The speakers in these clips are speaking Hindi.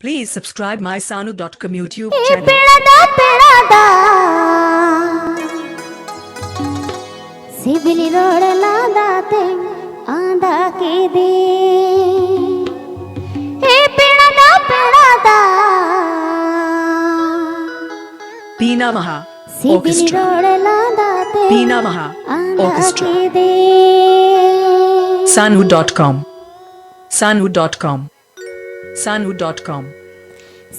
Please subscribe my sanu.com YouTube ए channel. पेड़ा सिबिली रोड लादाते आंधा के दे ए पेड़ा Pina Maha सिबिली Orchestra. रोड लादाते Pina Maha आंधा Orchestra. के दे Sanu.com. Sanu.com. Sanu.com.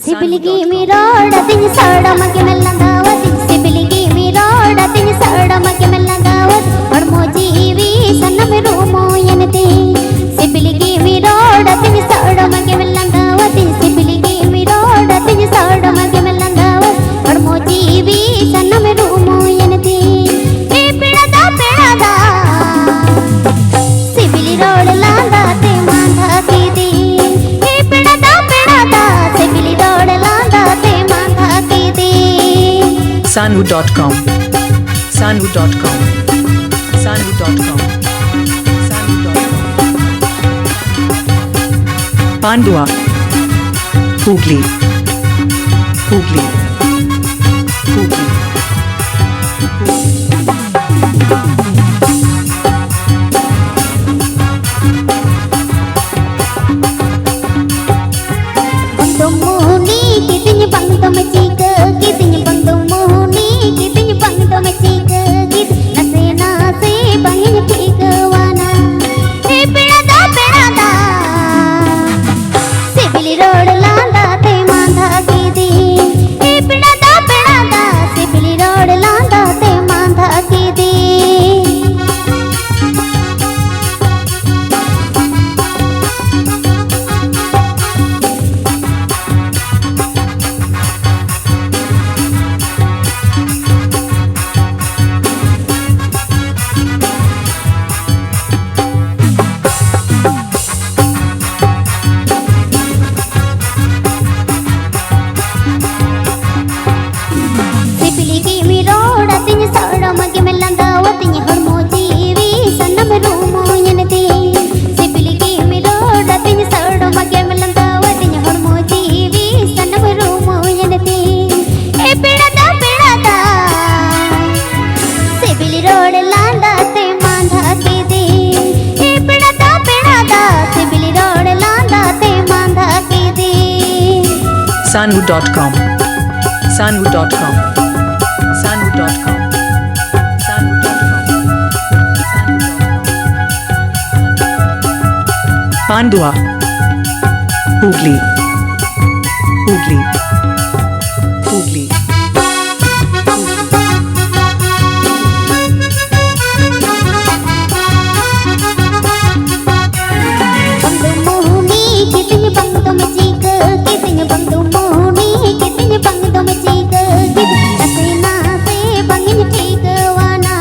सिबिलिगी मी रोड तिनी सड मगे मेल्लंगावती सिबिलिगी मी रोड तिनी सड मगे मेल्लंगावती पडमोजीवी सन्न मे रूमो यनते सिबिलिगी मी रोड तिनी सड मगे मेल्लंगावती सिबिलिगी मी रोड तिनी सड मगे मेल्लंगावती पडमोजीवी सन्न मे रूमो यनते ए पेड़दा सिबिली रोड लांदाते मांधा की दी ए पेड़दा सिबिली रोड लांदाते मांधा की दी Sanu.com. Sanu.com. Sanu.com. Sanu.com. Pandua. Hooghly. Hooghly. Hooghly. Mooni kiting bang to machika kiting bang to mooni kiting bang to machika kit nase bangin pikawana e pedada sibili road laandate maandha ki di e pedada sibili road laandate maandha ki di सिबिलिगी me road तिनी सड मगे मेल्लंगावती हडमोजीवी सन्न मे रूमो यनते सिबिलिगी मी रोड तिनी सड मगे मेल्लंगावती हडमोजीवी सन्न मे रूमो यनते ए पेड़दा सिबिली रोड लांदाते मांधा की दी ए पेड़दा सिबिली रोड लांदाते मांधा की दी Sanu.com. Sanu.com. Sanu.com. Sanu.com. Pandua. Hooghly. Hooghly. Hooghly. बंदू मोहनी कितनी बंदू मचीक कितनी बंदू मोहनी कितनी बंदू मचीक कितनी नासे बंगिन ठीक वाना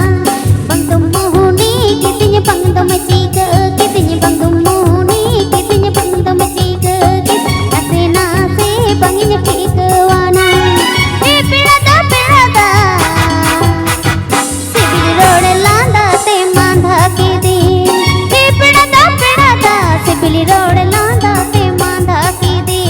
बंदू मोहनी कितनी बंदू मचीक कितनी बंदू मोहनी कितनी बंदू मचीक कितनी नासे बंगिन ठीक वाना ए पेड़दा सिबिली रोड लांदाते मांधा की दी ए पेड़दा सिबिली रोड लांदाते मांधा की दी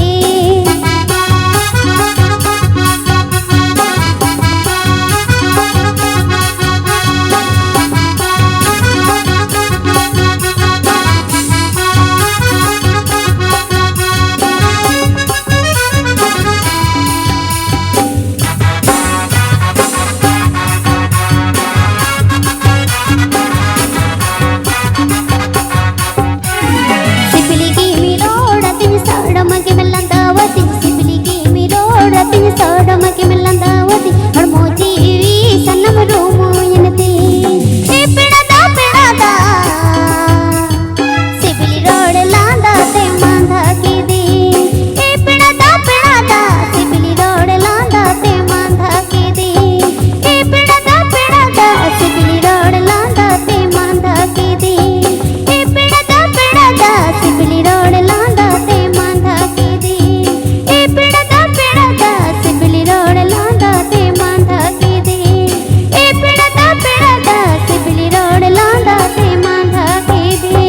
सिबिलिगी मी रोड तिनी सड मगे मेल्लंगावती सिबिलिगी मी रोड तिनी सड मगे मेल्लंगावती हडमोजीवी सन्न मे रूमो यनते ए पेड़दा सिबिली रोड लांदाते मांधा की दी ए पेड़दा सिबिली रोड लांदाते मांधा की दी ए पेड़दा सिबिली रोड लांदाते मांधा की दी ए पेड़दा सिबिली रोड लांदाते मांधा की दी ए पेड़दा सिबिली रोड लांदाते मांधा की दी ए पेड़दा सिबिली रोड लांदाते मांधा की दी